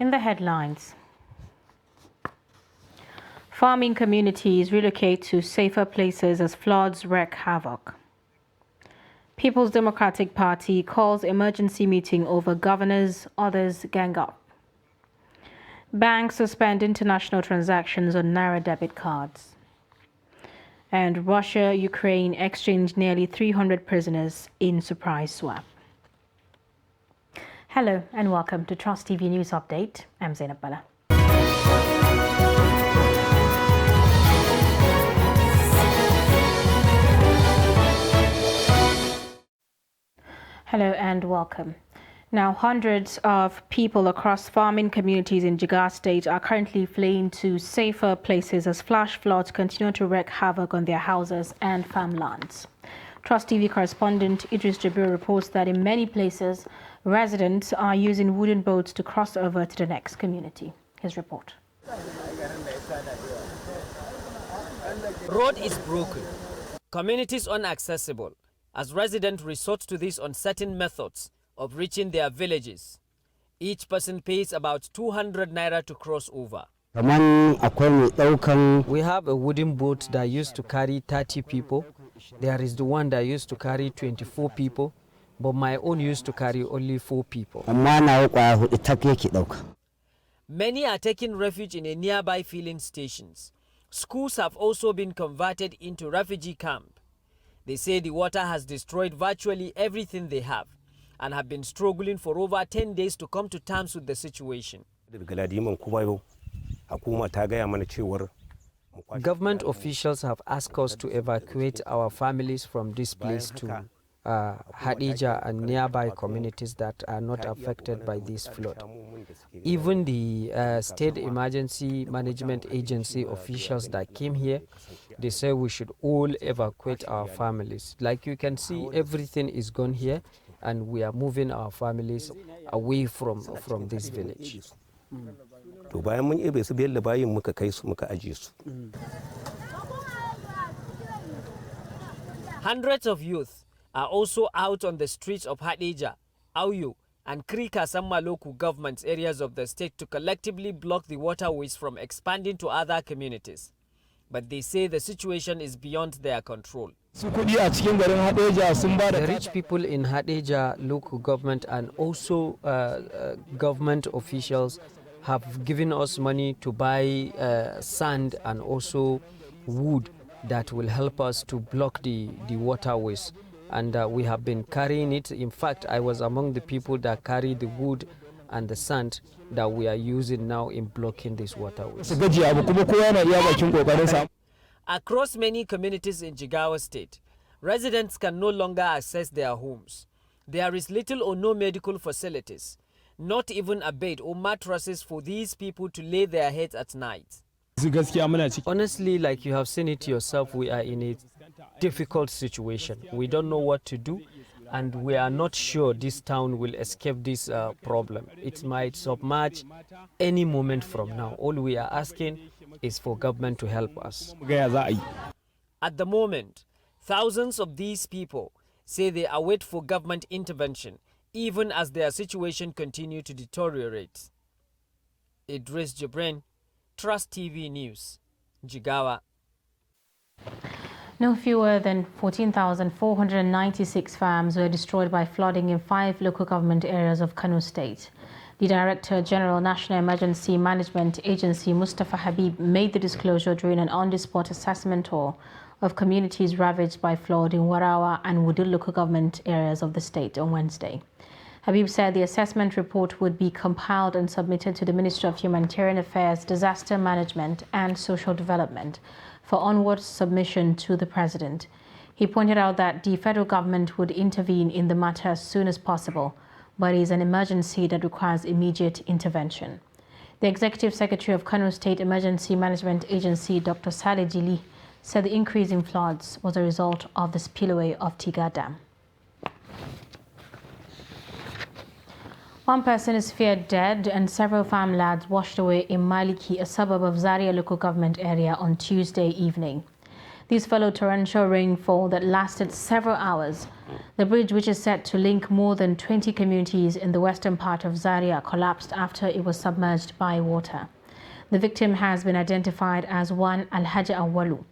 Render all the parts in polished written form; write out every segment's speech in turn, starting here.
In the headlines, farming communities relocate to safer places as floods wreak havoc. People's Democratic Party calls emergency meeting over governors, others gang up. Banks suspend international transactions on Naira debit cards. And Russia-Ukraine exchanged nearly 300 prisoners in surprise swap. Hello and welcome to Trust TV News Update. I'm Zainab Bala. Hello and welcome. Now, hundreds of people across farming communities in Jigawa State are currently fleeing to safer places as flash floods continue to wreak havoc on their houses and farmlands. Trust TV correspondent Idris Jibril reports that in many places, residents are using wooden boats to cross over to the next community. His report. Road is broken, communities inaccessible, as residents resort to these uncertain methods of reaching their villages. Each person pays about 200 naira to cross over. We have a wooden boat that used to carry 30 people. There is the one that used to carry 24 people, but my own used to carry only 4 people. Many are taking refuge in a nearby filling stations. Schools have also been converted into refugee camp. They say the water has destroyed virtually everything they have and have been struggling for over 10 days to come to terms with the situation. Government officials have asked us to evacuate our families from this place to Hadija and nearby communities that are not affected by this flood. Even the State Emergency Management Agency officials that came here, they say we should all evacuate our families. Like you can see, everything is gone here, and we are moving our families away from this village. Hundreds of youth are also out on the streets of Hadija, Auyo, and Krika-Samma local government areas of the state to collectively block the waterways from expanding to other communities. But they say the situation is beyond their control. The rich people in Hadija local government and also government officials have given us money to buy sand and also wood that will help us to block the waterways. And we have been carrying it. In fact, I was among the people that carry the wood and the sand that we are using now in blocking these waterways. Across many communities in Jigawa State, residents can no longer access their homes. There is little or no medical facilities, not even a bed or mattresses for these people to lay their heads at night. Honestly, like you have seen it yourself, we are in a difficult situation. We don't know what to do, and we are not sure this town will escape this problem. It might submerge any moment from now. All we are asking is for government to help us. At the moment, thousands of these people say they await for government intervention, even as their situation continues to deteriorate. Idris Jibril, Trust TV News, Jigawa. No fewer than 14,496 farms were destroyed by flooding in 5 local government areas of Kano State. The Director General National Emergency Management Agency, Mustafa Habib, made the disclosure during an on-the-spot assessment tour of communities ravaged by flood in Warawa and Wudil local government areas of the state on Wednesday. Habib said the assessment report would be compiled and submitted to the Ministry of Humanitarian Affairs, Disaster Management and Social Development for onward submission to the President. He pointed out that the federal government would intervene in the matter as soon as possible, but it is an emergency that requires immediate intervention. The Executive Secretary of Kano State Emergency Management Agency, Dr. Saleh Jili, said the increase in floods was a result of the spillway of Tiga Dam. One person is feared dead and several farmlands washed away in Maliki, a suburb of Zaria local government area, on Tuesday evening. These followed torrential rainfall that lasted several hours. The bridge, which is set to link more than 20 communities in the western part of Zaria, collapsed after it was submerged by water. The victim has been identified as one Alhaji Awalu.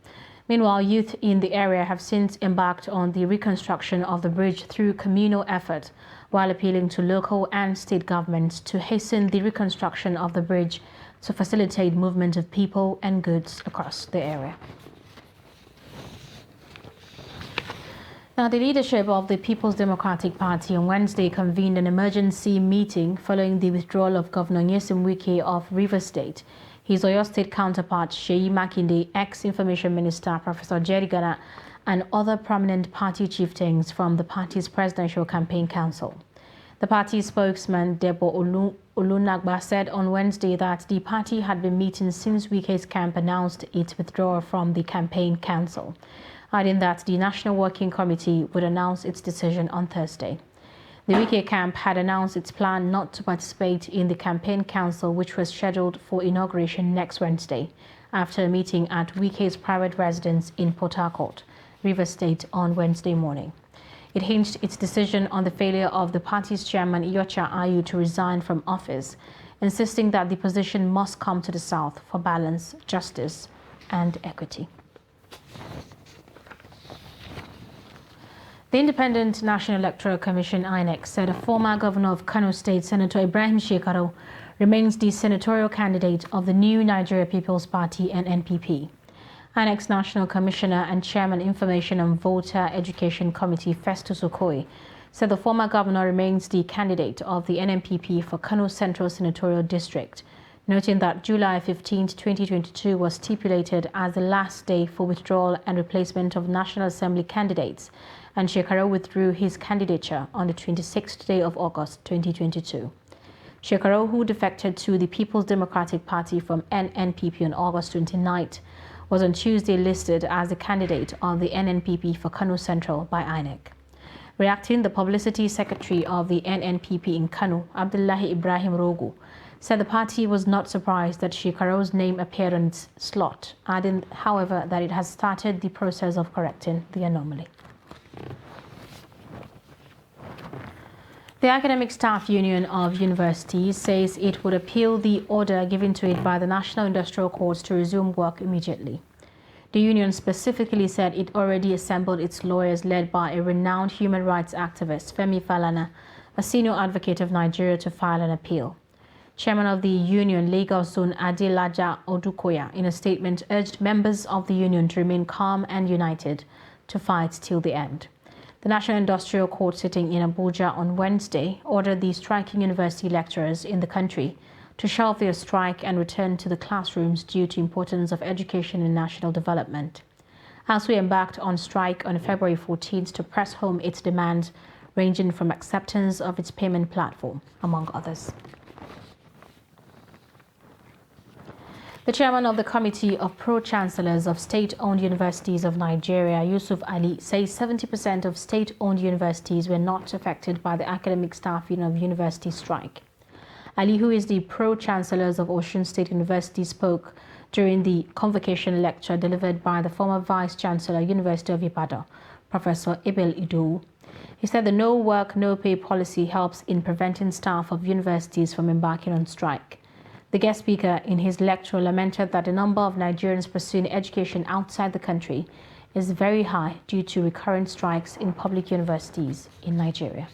Meanwhile, youth in the area have since embarked on the reconstruction of the bridge through communal effort, while appealing to local and state governments to hasten the reconstruction of the bridge to facilitate movement of people and goods across the area. Now, the leadership of the People's Democratic Party on Wednesday convened an emergency meeting following the withdrawal of Governor Nyesom Wike of Rivers State. His Oyo State counterpart, Seyi Makinde, ex-Information Minister Professor Jerry Gana, and other prominent party chieftains from the party's Presidential Campaign Council. The party spokesman, Debo Olunagba, said on Wednesday that the party had been meeting since Wike's camp announced its withdrawal from the Campaign Council, adding that the National Working Committee would announce its decision on Thursday. The Wike camp had announced its plan not to participate in the Campaign Council, which was scheduled for inauguration next Wednesday, after a meeting at Wike's private residence in Port Harcourt, Rivers State, on Wednesday morning. It hinged its decision on the failure of the party's chairman, Iyorchia Ayu, to resign from office, insisting that the position must come to the South for balance, justice, and equity. The Independent National Electoral Commission, INEC, said a former governor of Kano State, Senator Ibrahim Shekarau, remains the senatorial candidate of the new Nigeria People's Party, NNPP. INEC's National Commissioner and Chairman Information and Voter Education Committee, Festus Okoye, said the former governor remains the candidate of the NNPP for Kano Central Senatorial District, noting that July 15, 2022 was stipulated as the last day for withdrawal and replacement of National Assembly candidates, and Shekarau withdrew his candidature on the 26th day of August 2022. Shekarau, who defected to the People's Democratic Party from NNPP on August 29th, was on Tuesday listed as the candidate of the NNPP for Kano Central by INEC. Reacting, the publicity secretary of the NNPP in Kano, Abdullahi Ibrahim Rogo, said the party was not surprised that Shekarau's name appeared on its slot, adding, however, that it has started the process of correcting the anomaly. The Academic Staff Union of Universities says it would appeal the order given to it by the National Industrial Courts to resume work immediately. The union specifically said it already assembled its lawyers led by a renowned human rights activist, Femi Falana, a senior advocate of Nigeria, to file an appeal. Chairman of the union, Lagos Zone Adelaja Odukoya, in a statement urged members of the union to remain calm and united to fight till the end. The National Industrial Court, sitting in Abuja on Wednesday, ordered the striking university lecturers in the country to shelve their strike and return to the classrooms due to importance of education and national development. ASUU embarked on strike on February 14th to press home its demands, ranging from acceptance of its payment platform, among others. The chairman of the Committee of Pro-Chancellors of State-Owned Universities of Nigeria, Yusuf Ali, says 70% of state-owned universities were not affected by the Academic Staff Union of University strike. Ali, who is the Pro-Chancellors of Osun State University, spoke during the convocation lecture delivered by the former Vice-Chancellor, University of Ibadan, Professor Abel Idowu. He said the no work, no pay policy helps in preventing staff of universities from embarking on strike. The guest speaker in his lecture lamented that the number of Nigerians pursuing education outside the country is very high due to recurrent strikes in public universities in Nigeria.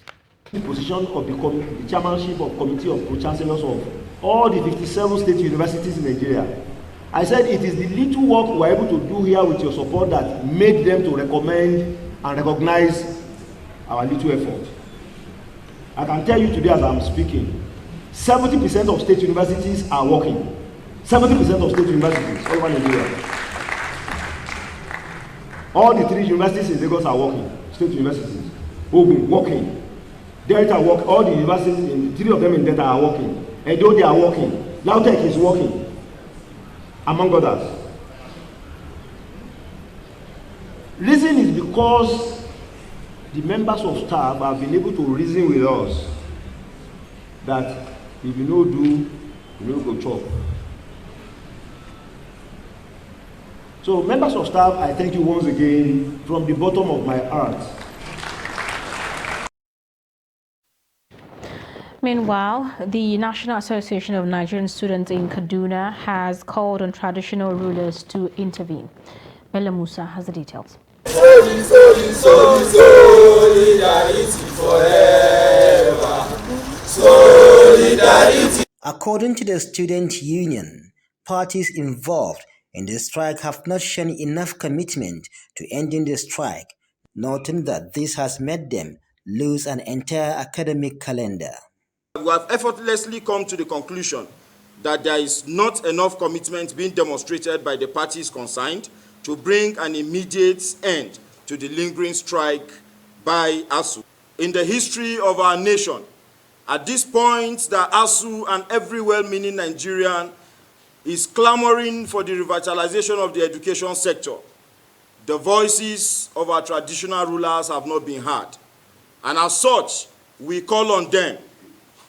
The position of the chairmanship of Committee of Pro-Chancellors of all the 57 state universities in Nigeria. I said it is the little work we were able to do here with your support that made them to recommend and recognize our little effort. I can tell you today as I'm speaking, 70% of state universities are working. 70% of state universities all over Nigeria. All the 3 universities in Lagos are working. State universities. Ogun working. Delta work. All the universities, 3 of them in Delta are working. Edo, they are working. Lautech is working. Among others. Reason is because the members of staff have been able to reason with us that if you no do, you no go chop. So members of staff, I thank you once again from the bottom of my heart. Meanwhile, the National Association of Nigerian Students in Kaduna has called on traditional rulers to intervene. Bella Musa has the details. According to the student union, parties involved in the strike have not shown enough commitment to ending the strike, noting that this has made them lose an entire academic calendar. We have effortlessly come to the conclusion that there is not enough commitment being demonstrated by the parties concerned to bring an immediate end to the lingering strike by ASUU. In the history of our nation, at this point, that ASUU and every well-meaning Nigerian is clamoring for the revitalization of the education sector. The voices of our traditional rulers have not been heard. And as such, we call on them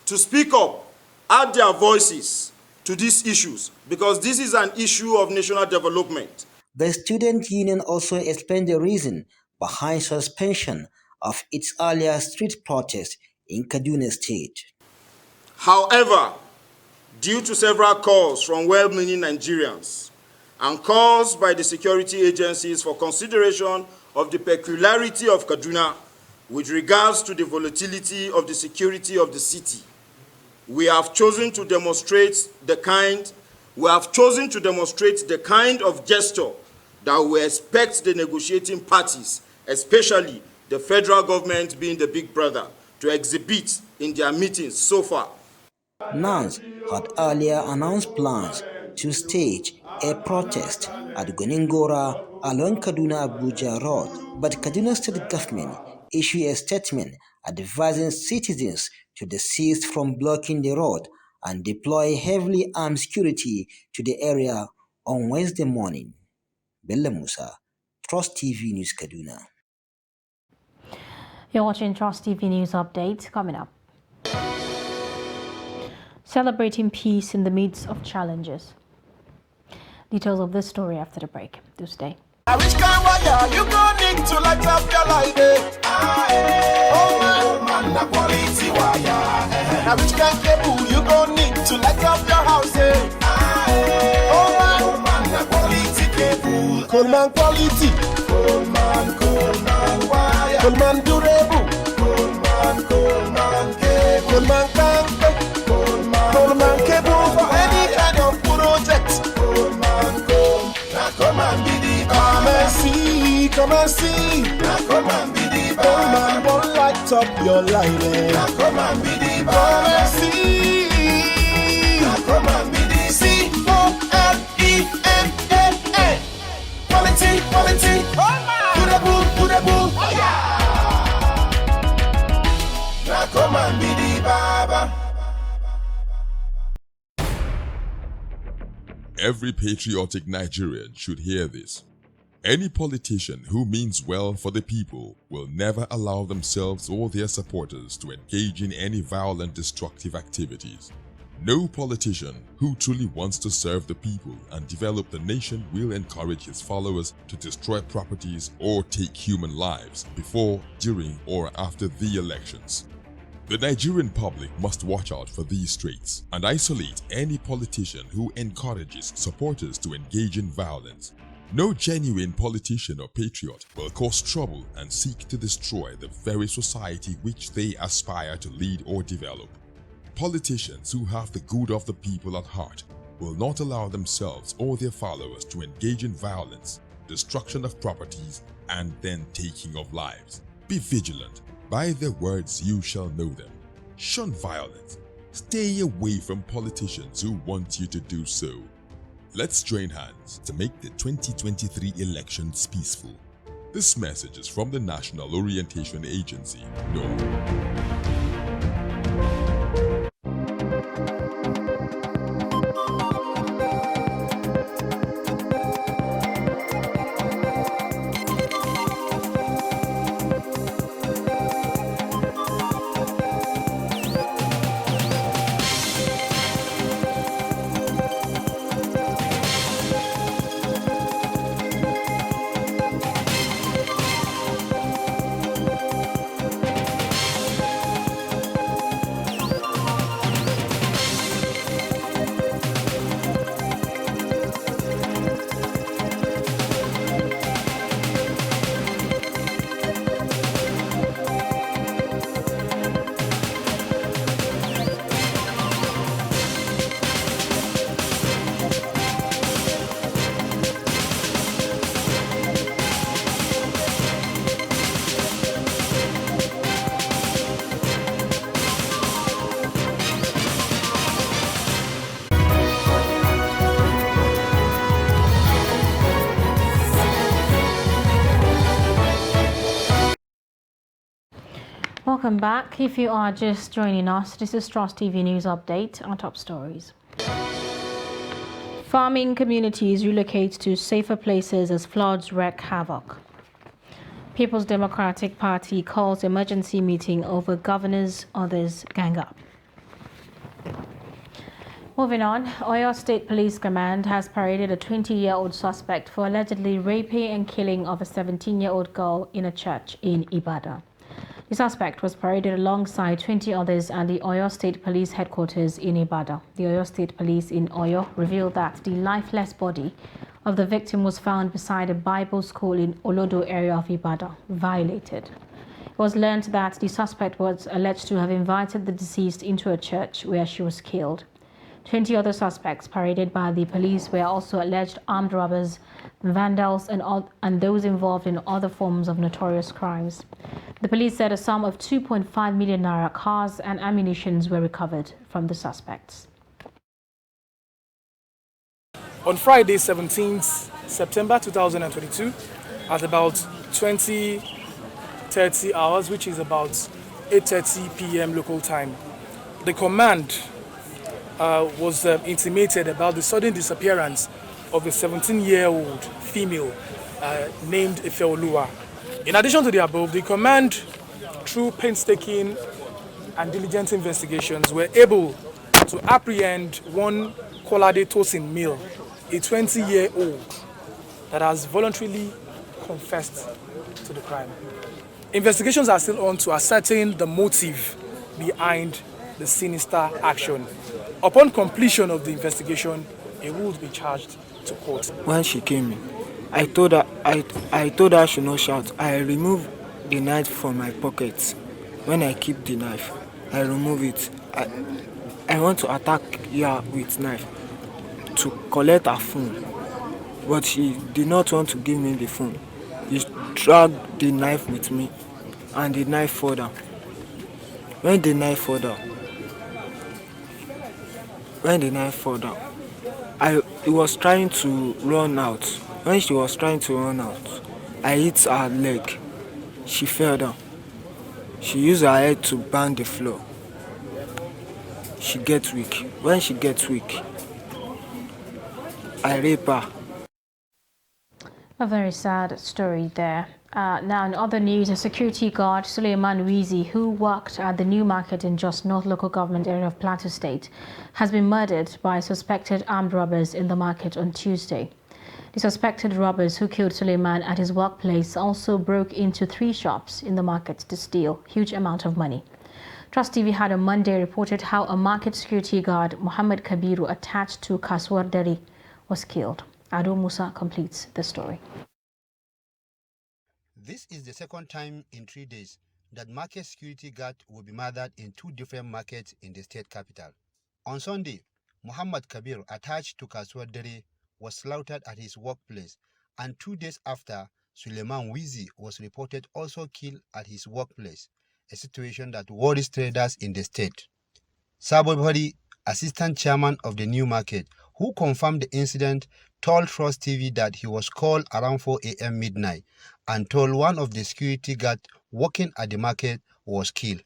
to speak up, add their voices to these issues, because this is an issue of national development. The student union also explained the reason behind suspension of its earlier street protest in Kaduna State. However, due to several calls from well-meaning Nigerians and calls by the security agencies for consideration of the peculiarity of Kaduna with regards to the volatility of the security of the city, we have chosen to demonstrate the kind of gesture that we expect the negotiating parties, especially the federal government being the big brother, to exhibit in their meetings so far. NANS had earlier announced plans to stage a protest at Goningora along Kaduna-Abuja Road, but Kaduna State government issued a statement advising citizens to desist from blocking the road and deploy heavily armed security to the area on Wednesday morning. Bella Musa, Trust TV News, Kaduna. You're watching Trust TV News Update. Coming up, celebrating peace in the midst of challenges. Details of this story after the break. Do stay. Which kind wire you gon' need to light up your light? Oh man, the quality wire. Now which kind cable you gon' need to light up your house? Oh man, the quality cable. Coleman quality. Coleman wire. Coleman durable. Coleman cable. Coleman can't. Coleman cable for any kind of project. Come and be the come and see, come and see. Come and be the Coleman won't light up your light. Come and be the come and see. Come and be the COLEMAN. Quality, quality. To the bull. Oh yeah. Now come and be the Baba. Every patriotic Nigerian should hear this. Any politician who means well for the people will never allow themselves or their supporters to engage in any violent, destructive activities. No politician who truly wants to serve the people and develop the nation will encourage his followers to destroy properties or take human lives before, during, or after the elections. The Nigerian public must watch out for these traits and isolate any politician who encourages supporters to engage in violence. No genuine politician or patriot will cause trouble and seek to destroy the very society which they aspire to lead or develop. Politicians who have the good of the people at heart will not allow themselves or their followers to engage in violence, destruction of properties, and then taking of lives. Be vigilant. By their words you shall know them. Shun violence. Stay away from politicians who want you to do so. Let's join hands to make the 2023 elections peaceful. This message is from the National Orientation Agency, NORA. Welcome back. If you are just joining us, this is Trust TV News Update. Our top stories. Farming communities relocate to safer places as floods wreak havoc. People's Democratic Party calls emergency meeting over governors, others gang up. Moving on, Oyo State Police Command has paraded a 20-year-old suspect for allegedly raping and killing of a 17-year-old girl in a church in Ibadan. The suspect was paraded alongside 20 others at the Oyo State Police headquarters in Ibadan. The Oyo State Police in Oyo revealed that the lifeless body of the victim was found beside a Bible school in Olodo area of Ibadan, violated. It was learned that the suspect was alleged to have invited the deceased into a church where she was killed. 20 other suspects paraded by the police were also alleged armed robbers, vandals, and those involved in other forms of notorious crimes. The police said a sum of 2.5 million naira, cars and ammunition were recovered from the suspects. On Friday, 17th September 2022, at about 20:30 hours, which is about 8:30 p.m. local time, the command was intimated about the sudden disappearance of a 17-year-old female named Ifeoluwa. In addition to the above, the command, through painstaking and diligent investigations, were able to apprehend one Kolade Tosin male, a 20-year-old that has voluntarily confessed to the crime. Investigations are still on to ascertain the motive behind the sinister action. Upon completion of the investigation, he would be charged to court. When she came in, I told her she not shout. I removed the knife from my pocket. When I keep the knife, I remove it. I want to attack her with knife to collect her phone, but she did not want to give me the phone. She dragged the knife with me, and the knife fell down. When the knife fell down, he was trying to run out. When she was trying to run out, I hit her leg. She fell down. She used her head to bang the floor. She gets weak. When she gets weak, I rape her. A very sad story there. Now, in other news, a security guard, Suleiman Wizi, who worked at the New Market in Jos North local government area of Plateau State, has been murdered by suspected armed robbers in the market on Tuesday. The suspected robbers who killed Suleiman at his workplace also broke into 3 shops in the market to steal huge amount of money. Trust TV had on Monday reported how a market security guard, Muhammad Kabiru, attached to Kaswar Dari, was killed. Ado Musa completes the story. This is the second time in 3 days that market security guard will be murdered in 2 different markets in the state capital. On Sunday, Muhammad Kabir, attached to Kaswar Dere, was slaughtered at his workplace, and 2 days after, Suleiman Wizi was reported also killed at his workplace, a situation that worries traders in the state. Sabo Buhari, assistant chairman of the New Market, who confirmed the incident, told Trust TV that he was called around 4 a.m. midnight and told one of the security guards working at the market was killed.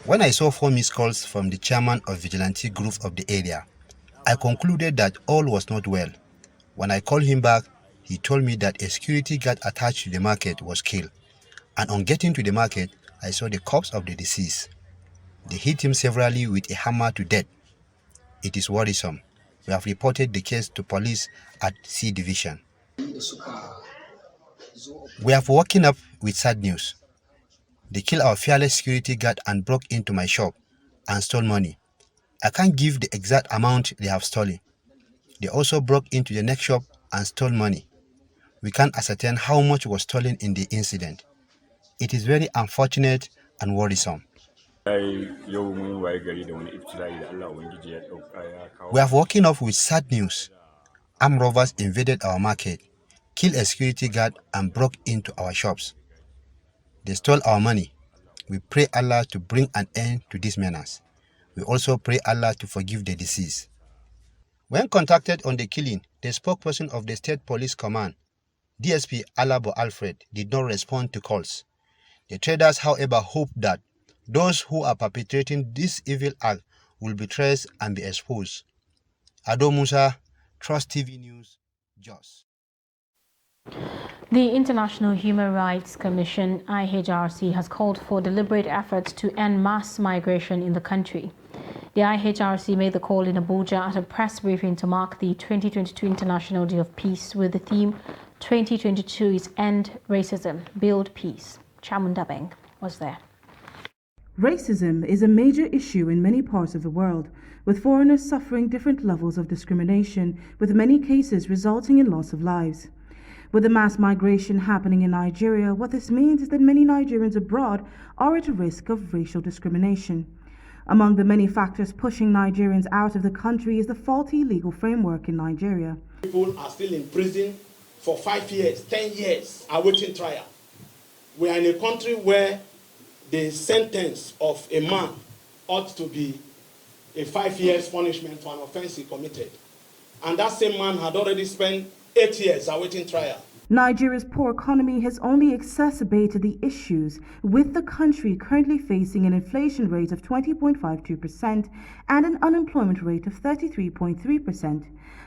When I saw 4 missed calls from the chairman of vigilante group of the area, I concluded that all was not well. When I called him back, he told me that a security guard attached to the market was killed. And on getting to the market, I saw the corpse of the deceased. They hit him severally with a hammer to death. It is worrisome. We have reported the case to police at C Division. We have woken up with sad news. They killed our fearless security guard and broke into my shop and stole money. I can't give the exact amount they have stolen. They also broke into the next shop and stole money. We can't ascertain how much was stolen in the incident. It is very unfortunate and worrisome. We have woken up with sad news. Armed robbers invaded our market, killed a security guard and broke into our shops. They stole our money. We pray Allah to bring an end to this menace. We also pray Allah to forgive the deceased. When contacted on the killing, the spokesperson of the State Police Command, DSP Alabo Alfred, did not respond to calls. The traders, however, hope that those who are perpetrating this evil act will be traced and be exposed. Ado Musa, Trust TV News, Jos. The International Human Rights Commission, IHRC, has called for deliberate efforts to end mass migration in the country. The IHRC made the call in Abuja at a press briefing to mark the 2022 International Day of Peace with the theme 2022 is End Racism, Build Peace. Chamunda Beng was there. Racism is a major issue in many parts of the world, with foreigners suffering different levels of discrimination, with many cases resulting in loss of lives. With the mass migration happening in Nigeria, what this means is that many Nigerians abroad are at risk of racial discrimination. Among the many factors pushing Nigerians out of the country is the faulty legal framework in Nigeria. People are still in prison for 5 years, 10 years, awaiting trial. We are in a country where the sentence of a man ought to be a 5 years punishment for an offense he committed. And that same man had already spent 8 years awaiting trial. Nigeria's poor economy has only exacerbated the issues, with the country currently facing an inflation rate of 20.52% and an unemployment rate of 33.3%.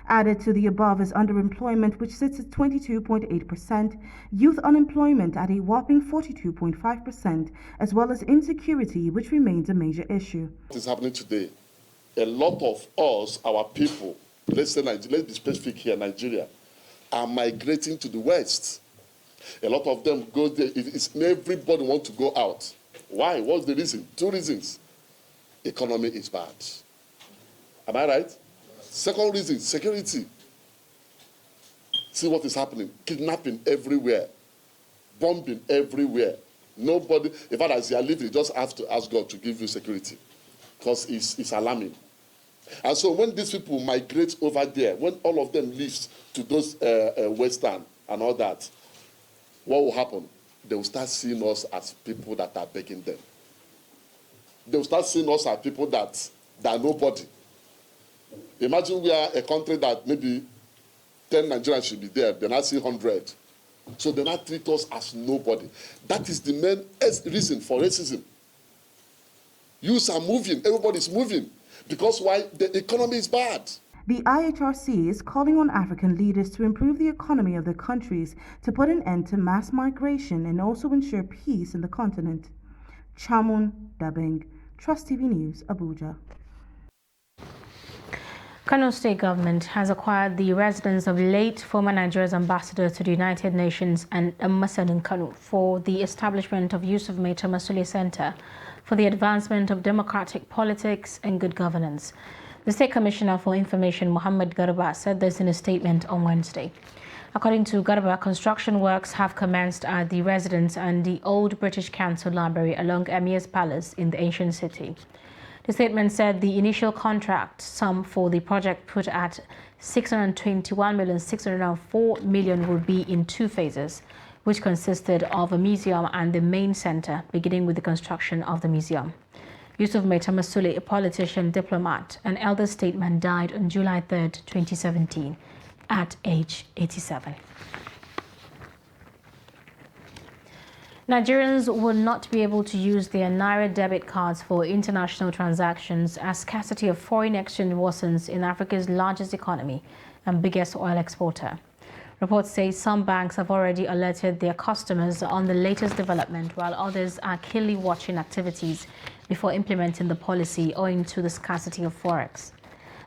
Added to the above is underemployment, which sits at 22.8%, youth unemployment at a whopping 42.5%, as well as insecurity, which remains a major issue. What is happening today? A lot of us, our people, let's be specific here, Nigeria, are migrating to the West. A lot of them go there. Everybody wants to go out. Why? What's the reason? 2 reasons. Economy is bad. Am I right? Second reason, security. See what is happening. Kidnapping everywhere. Bombing everywhere. Nobody, in fact, as you are living, you just have to ask God to give you security, because it's alarming. And so when these people migrate over there, when all of them leave to those Western and all that, what will happen? They will start seeing us as people that are begging them. They will start seeing us as people that are nobody. Imagine we are a country that maybe 10 Nigerians should be there. They now see 100. So they now treat us as nobody. That is the main reason for racism. Youths are moving. Everybody's moving. Because why? The economy is bad. The IHRC is calling on African leaders to improve the economy of their countries, to put an end to mass migration and also ensure peace in the continent. Chamun Dabeng, Trust TV News, Abuja. Kano State government has acquired the residence of late former Nigeria's ambassador to the United Nations and Ambassador in Kano for the establishment of Yusuf Mai Tamasule Center for the advancement of democratic politics and good governance. The State Commissioner for Information, Muhammad Garba, said this in a statement on Wednesday. According to Garba, construction works have commenced at the residence and the old British Council Library along Emir's Palace in the ancient city. The statement said the initial contract sum for the project, put at 621,604 million, will be in 2 phases, which consisted of a museum and the main center, beginning with the construction of the museum. Yusuf Mai Tamasule, a politician, diplomat, and elder statesman, died on July 3, 2017, at age 87. Nigerians will not be able to use their Naira debit cards for international transactions as scarcity of foreign exchange worsens in Africa's largest economy and biggest oil exporter. Reports say some banks have already alerted their customers on the latest development, while others are keenly watching activities before implementing the policy owing to the scarcity of forex.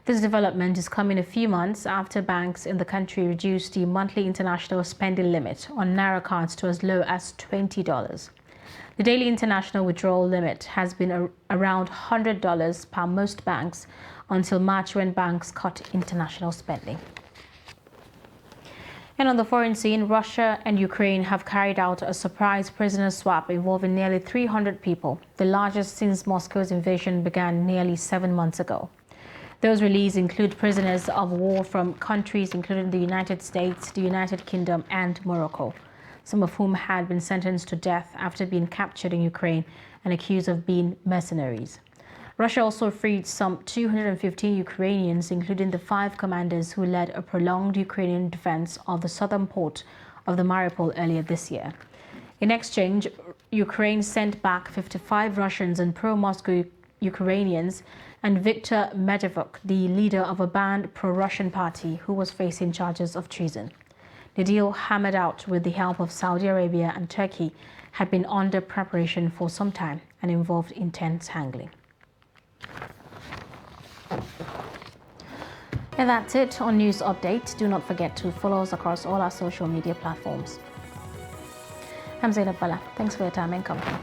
This development is coming a few months after banks in the country reduced the monthly international spending limit on Naira cards to as low as $20. The daily international withdrawal limit has been around $100 per most banks until March, when banks cut international spending. And on the foreign scene, Russia and Ukraine have carried out a surprise prisoner swap involving nearly 300 people, the largest since Moscow's invasion began nearly 7 months ago. Those released include prisoners of war from countries including the United States, the United Kingdom, and Morocco, some of whom had been sentenced to death after being captured in Ukraine and accused of being mercenaries. Russia also freed some 215 Ukrainians, including the 5 commanders who led a prolonged Ukrainian defense of the southern port of the Mariupol earlier this year. In exchange, Ukraine sent back 55 Russians and pro-Moscow Ukrainians and Viktor Medvedchuk, the leader of a banned pro-Russian party who was facing charges of treason. The deal, hammered out with the help of Saudi Arabia and Turkey, had been under preparation for some time and involved intense haggling. And that's it on News Update. Do not forget to follow us across all our social media platforms. I'm Zainab Bala. Thanks for your time and company.